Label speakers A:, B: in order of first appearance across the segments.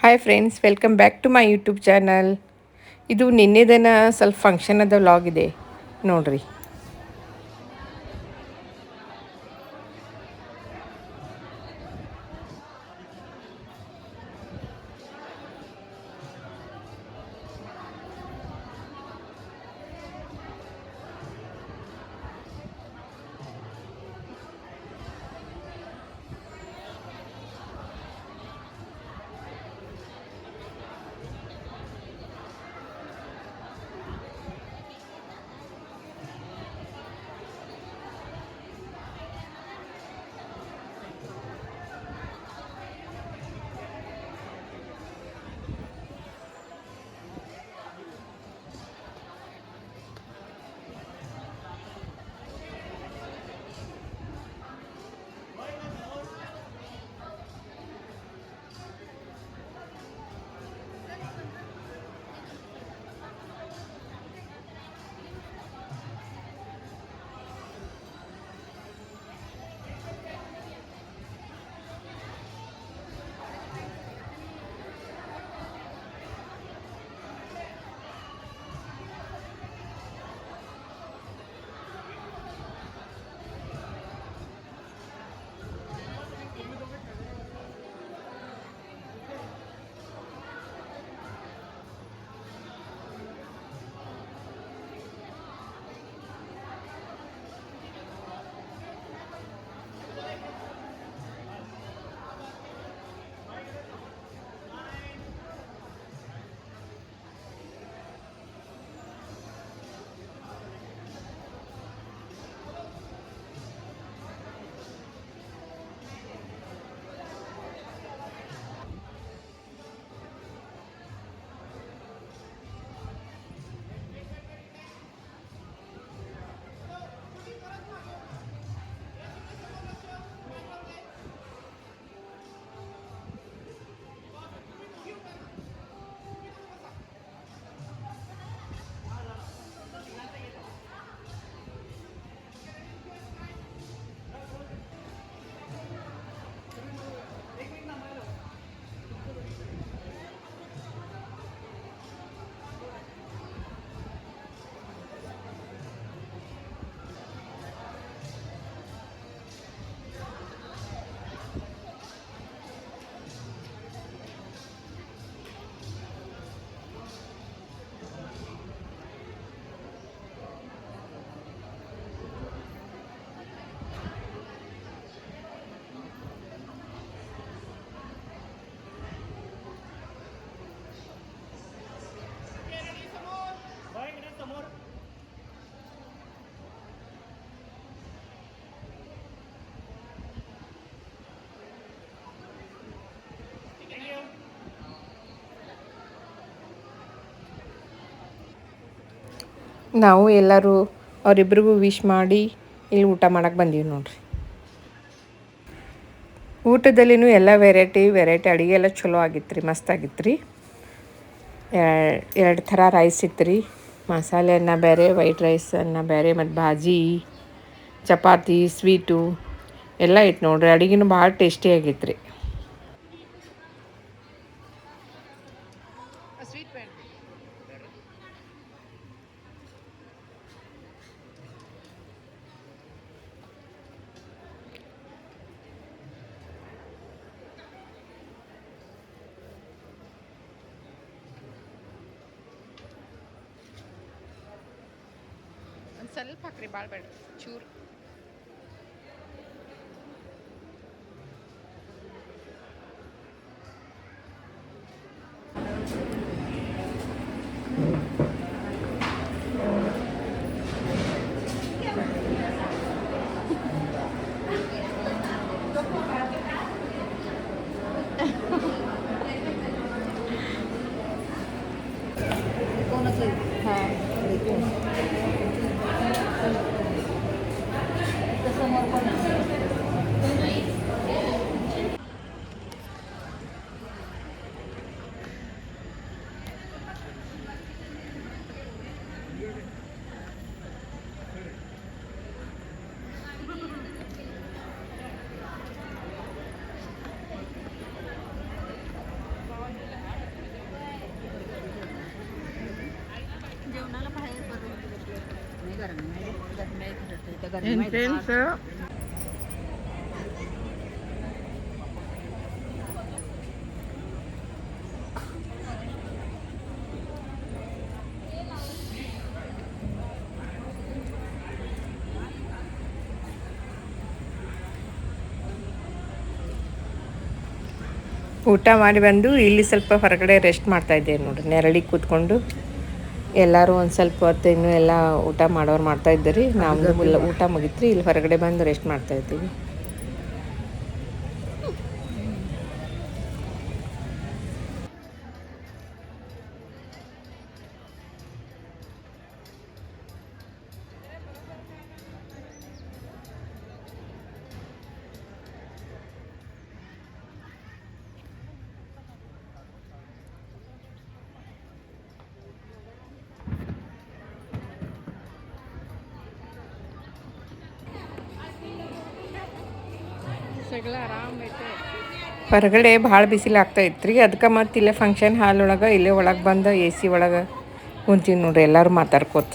A: Hi friends, welcome back to my YouTube channel. ಇದು ನಿನ್ನೆದನ ಸ್ವಲ್ಪ ಫಂಕ್ಷನದ ವ್ಲಾಗ್ ಇದೆ ನೋಡ್ರಿ. ನಾವು ಎಲ್ಲರೂ ಅವರಿಬ್ರಿಗೂ ವಿಶ್ ಮಾಡಿ ಇಲ್ಲಿ ಊಟ ಮಾಡಕ್ಕೆ ಬಂದೀವಿ ನೋಡ್ರಿ. ಊಟದಲ್ಲಿನೂ ಎಲ್ಲ ವೆರೈಟಿ ಅಡುಗೆ ಎಲ್ಲ ಚಲೋ ಆಗಿತ್ತು ರೀ, ಮಸ್ತ್ ಆಗಿತ್ತು ರೀ. ಎರಡು ಥರ ರೈಸ್ ಇತ್ತು ರೀ, ಮಸಾಲೆ ಅನ್ನ ಬೇರೆ, ವೈಟ್ ರೈಸ್ ಅನ್ನ ಬೇರೆ, ಮತ್ತು ಭಾಜಿ, ಚಪಾತಿ, ಸ್ವೀಟು ಎಲ್ಲ ಇತ್ತು ನೋಡ್ರಿ. ಅಡುಗೆನೂ ಭಾಳ ಟೇಸ್ಟಿ ಆಗಿತ್ತು ರೀ. ಒಂದು ಸ್ವಲ್ಪ ಹಾಕ್ರಿ, ಭಾಳ ಬೇಡ, ಚೂರು. ಫ್ರೆಂಡ್ಸ್ ಊಟ ಮಾಡಿ ಬಂದು ಇಲ್ಲಿ ಸ್ವಲ್ಪ ಹೊರಗಡೆ ರೆಸ್ಟ್ ಮಾಡ್ತಾಯಿದ್ದೆ ನೋಡಿರಿ, ನೆರಳಿಗೆ ಕೂತ್ಕೊಂಡು. ಎಲ್ಲರೂ ಒಂದು ಸ್ವಲ್ಪ ಹೊತ್ತು ಇನ್ನೂ ಎಲ್ಲ ಊಟ ಮಾಡೋರು ಮಾಡ್ತಾಯಿದ್ದೀರಿ. ನಾವು ಊಟ ಮುಗಿತ್ರಿ, ಇಲ್ಲಿ ಹೊರಗಡೆ ಬಂದು ರೆಸ್ಟ್ ಮಾಡ್ತಾಯಿದ್ದೀವಿ. ಹೊರಗಡೆ ಭಾಳ ಬಿಸಿಲು ಆಗ್ತಾಯಿತ್ತು ಅದಕ್ಕೆ ಮತ್ತು ಇಲ್ಲೇ ಫಂಕ್ಷನ್ ಹಾಲ್ ಒಳಗೆ ಇಲ್ಲೇ ಒಳಗೆ ಬಂದು ಎ ಸಿ ಒಳಗೆ ಕುಂತೀವಿ ನೋಡ್ರಿ, ಎಲ್ಲರೂ ಮಾತಾಡ್ಕೋತ.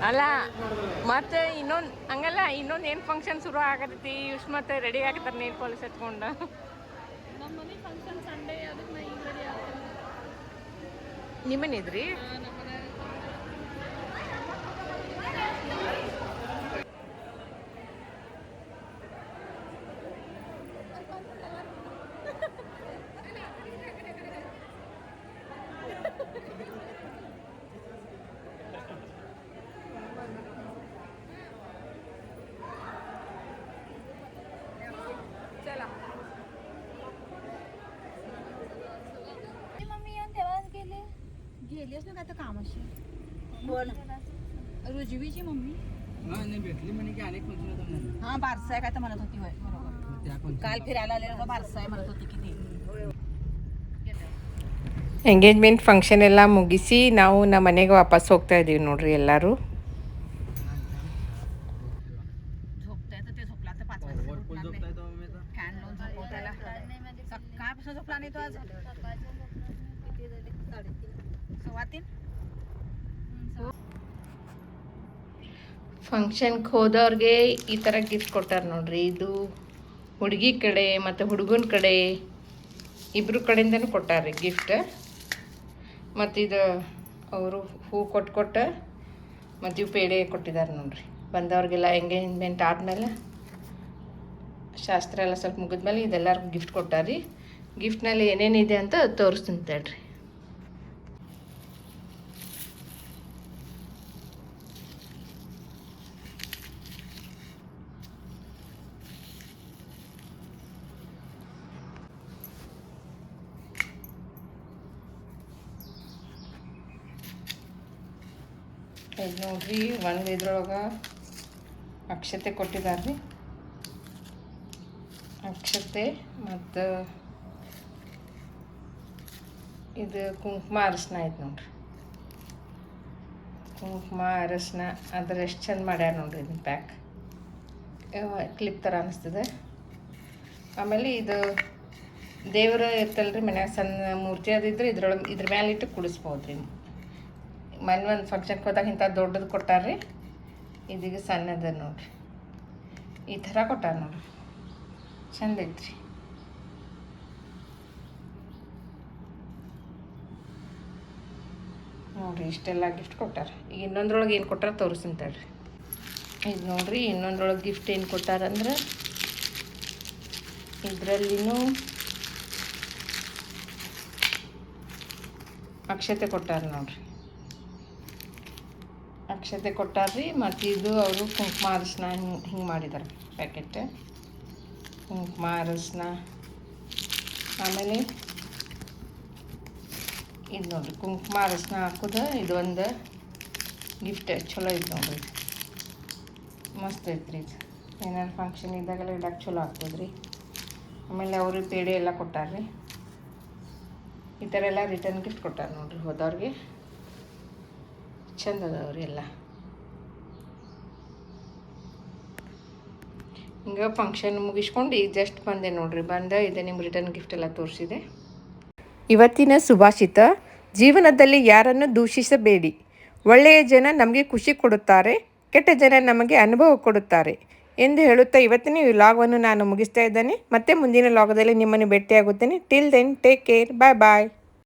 A: ಅಲ್ಲ ಮತ್ತೆ ಇನ್ನೊಂದು ಹಂಗಲ್ಲ, ಇನ್ನೊಂದು ಏನು ಫಂಕ್ಷನ್ ಶುರು ಆಗತೈತಿ, ಇವ್ಸ್ ಮತ್ತೆ ರೆಡಿ ಆಗ್ತಾರೆ ನೇಲ್ ಪಾಲಿಶ್ ಹಚ್ಕೊಂಡು.
B: ನಮ್ಮ ಮನೆ ಫಂಕ್ಷನ್ ಸಂಡೇ, ಅದಕ್ಕೆ ನಾ ಈಗ ರೆಡಿ ಆಗ್ತೀನಿ.
A: ನಿಮ್ಮನಿದ್ರಿ?
B: गेलीच ना काय कामाशी. कोण? रुजवीची मम्मी. नाही भेटली म्हणे की अनेक फंक्शन होतं म्हणून. हां बारसा आहे काय तर म्हणत होती. होय बरोबर. काल फिरायला आलेला बारसा आहे म्हणत होती किती.
A: ಎಂಗೇಜ್ಮೆಂಟ್ ಫಂಕ್ಷನ್ ಎಲ್ಲ ಮುಗಿಸಿ ನಾವು ನಮ್ಮ ಮನೆಗೆ ವಾಪಸ್ ಹೋಗ್ತಾ ಇದ್ದೀವಿ ನೋಡ್ರಿ ಎಲ್ಲರೂ.
B: झोपताय तर ते झोपला तर 5 वाजता झोपला नाही. फॅन लावून झोपवतायला सकाळपासून झोपला नाही तो आज. किती झाले? 3:30.
A: ಫಂಕ್ಷನ್ಗೆ ಹೋದವ್ರಿಗೆ ಈ ಥರ ಗಿಫ್ಟ್ ಕೊಟ್ಟಾರೆ ನೋಡ್ರಿ. ಇದು ಹುಡುಗಿ ಕಡೆ ಮತ್ತು ಹುಡುಗನ ಕಡೆ ಇಬ್ಬರು ಕಡೆಯಿಂದನೂ ಕೊಟ್ಟಾರೆ ಗಿಫ್ಟ್. ಮತ್ತು ಇದು ಅವರು ಹೂ ಕೊಟ್ಟು ಮತ್ತು ಇವು ಪೇಡೆ ಕೊಟ್ಟಿದ್ದಾರೆ ನೋಡ್ರಿ. ಬಂದವ್ರಿಗೆಲ್ಲ ಎಂಗೇಜ್ಮೆಂಟ್ ಆದಮೇಲೆ ಶಾಸ್ತ್ರ ಎಲ್ಲ ಸ್ವಲ್ಪ ಮುಗಿದ್ಮೇಲೆ ಇದೆಲ್ಲರಿಗೂ ಗಿಫ್ಟ್ ಕೊಟ್ಟಾರಿ. ಗಿಫ್ಟ್ನಲ್ಲಿ ಏನೇನಿದೆ ಅಂತ ತೋರಿಸ್ತೀನಿ ತಡ್ರಿ. ಇದು ನೋಡ್ರಿ, ಒಂದು ಇದ್ರೊಳಗೆ ಅಕ್ಷತೆ ಕೊಟ್ಟಿದ್ದಾರೆ ರೀ. ಅಕ್ಷತೆ ಮತ್ತು ಇದು ಕುಂಕುಮ ಅರಶಿನ ಐತೆ ನೋಡ್ರಿ. ಕುಂಕುಮ ಅರಶಿನ ಅದ್ರ ಎಷ್ಟು ಚಂದ ಮಾಡ್ಯಾರ ನೋಡ್ರಿ. ಇದನ್ನ ಪ್ಯಾಕ್ ಕ್ಲಿಪ್ ಥರ ಅನ್ನಿಸ್ತದೆ. ಆಮೇಲೆ ಇದು ದೇವ್ರ ಇರ್ತಲ್ರಿ ಮನ್ಯಾಗ ಸಣ್ಣ ಮೂರ್ತಿ ಅದಿದ್ರೆ ಇದ್ರ ಮೇಲೆ ಇಟ್ಟು ಕುಡಿಸ್ಬೋದು ರೀ. ಮೊನ್ನೆ ಒಂದು ಫಂಕ್ಷನ್ಗೆ ಹೋದಾಗ ಇಂಥ ದೊಡ್ಡದು ಕೊಟ್ಟಾರ್ರಿ, ಇದೀಗ ಸಣ್ಣದ ನೋಡ್ರಿ. ಈ ಥರ ಕೊಟ್ಟಾರ ನೋಡ್ರಿ, ಚಂದ ಐತ್ರಿ. ನೋಡಿರಿ ಇಷ್ಟೆಲ್ಲ ಗಿಫ್ಟ್ ಕೊಟ್ಟಾರ. ಈಗ ಇನ್ನೊಂದ್ರೊಳಗೆ ಏನು ಕೊಟ್ಟಾರ ತೋರಿಸ್ತೀನಿ ತಡ್ರಿ. ಇದು ನೋಡಿರಿ, ಇನ್ನೊಂದ್ರೊಳಗೆ ಗಿಫ್ಟ್ ಏನು ಕೊಟ್ಟಾರಂದ್ರೆ ಇದರಲ್ಲಿನೂ ಅಕ್ಷತೆ ಕೊಟ್ಟಾರ ನೋಡ್ರಿ, ಅಕ್ಷತೆ ಕೊಟ್ಟಾರ್ರಿ. ಮತ್ತು ಇದು ಅವರು ಕುಂಕುಮ ಅರಿಶಿನ ಹಿಂಗೆ ಮಾಡಿದ್ದಾರೆ ಪ್ಯಾಕೆಟ್, ಕುಂಕುಮ ಅರಿಶಿನ. ಆಮೇಲೆ ಇದು ನೋಡಿರಿ ಕುಂಕುಮ ಅರಿಶಿನ ಹಾಕೋದು, ಇದು ಒಂದು ಗಿಫ್ಟ್ ಚಲೋ ಐತೆ ನೋಡಿರಿ, ಮಸ್ತ್ ಐತ್ರಿ ಇದು. ಏನಾರು ಫಂಕ್ಷನ್ ಇದ್ದಾಗೆಲ್ಲ ಇಡಕ್ಕೆ ಚಲೋ ಆಗ್ತದೆ ರೀ. ಆಮೇಲೆ ಅವ್ರಿಗೆ ಪೇಡೆ ಎಲ್ಲ ಕೊಟ್ಟಾರ್ರಿ. ಈ ಥರ ಎಲ್ಲ ರಿಟರ್ನ್ ಗಿಫ್ಟ್ ಕೊಟ್ಟಾರ ನೋಡ್ರಿ ಹೋದವ್ರಿಗೆ. ಚಂದ ಅದಾವ್ರಿ ಎಲ್ಲ. ಹಿಂಗೆ ಫಂಕ್ಷನ್ ಮುಗಿಸ್ಕೊಂಡು ಈಗ ಜಸ್ಟ್ ಬಂದೆ ನೋಡ್ರಿ. ಇದೆ ನಿಮ್ಮ ರಿಟರ್ನ್ ಗಿಫ್ಟ್ ಎಲ್ಲ ತೋರಿಸಿದೆ.
C: ಇವತ್ತಿನ ಸುಭಾಷಿತ: ಜೀವನದಲ್ಲಿ ಯಾರನ್ನು ದೂಷಿಸಬೇಡಿ. ಒಳ್ಳೆಯ ಜನ ನಮಗೆ ಖುಷಿ ಕೊಡುತ್ತಾರೆ, ಕೆಟ್ಟ ಜನ ನಮಗೆ ಅನುಭವ ಕೊಡುತ್ತಾರೆ ಎಂದು ಹೇಳುತ್ತಾ ಇವತ್ತಿನ ಈ ವ್ಲಾಗವನ್ನು ನಾನು ಮುಗಿಸ್ತಾ ಇದ್ದೇನೆ. ಮತ್ತೆ ಮುಂದಿನ ವ್ಲಾಗದಲ್ಲಿ ನಿಮ್ಮನ್ನು ಭೇಟಿಯಾಗುತ್ತೇನೆ. ಟಿಲ್ ದೆನ್ ಟೇಕ್ ಕೇರ್, ಬಾಯ್ ಬಾಯ್.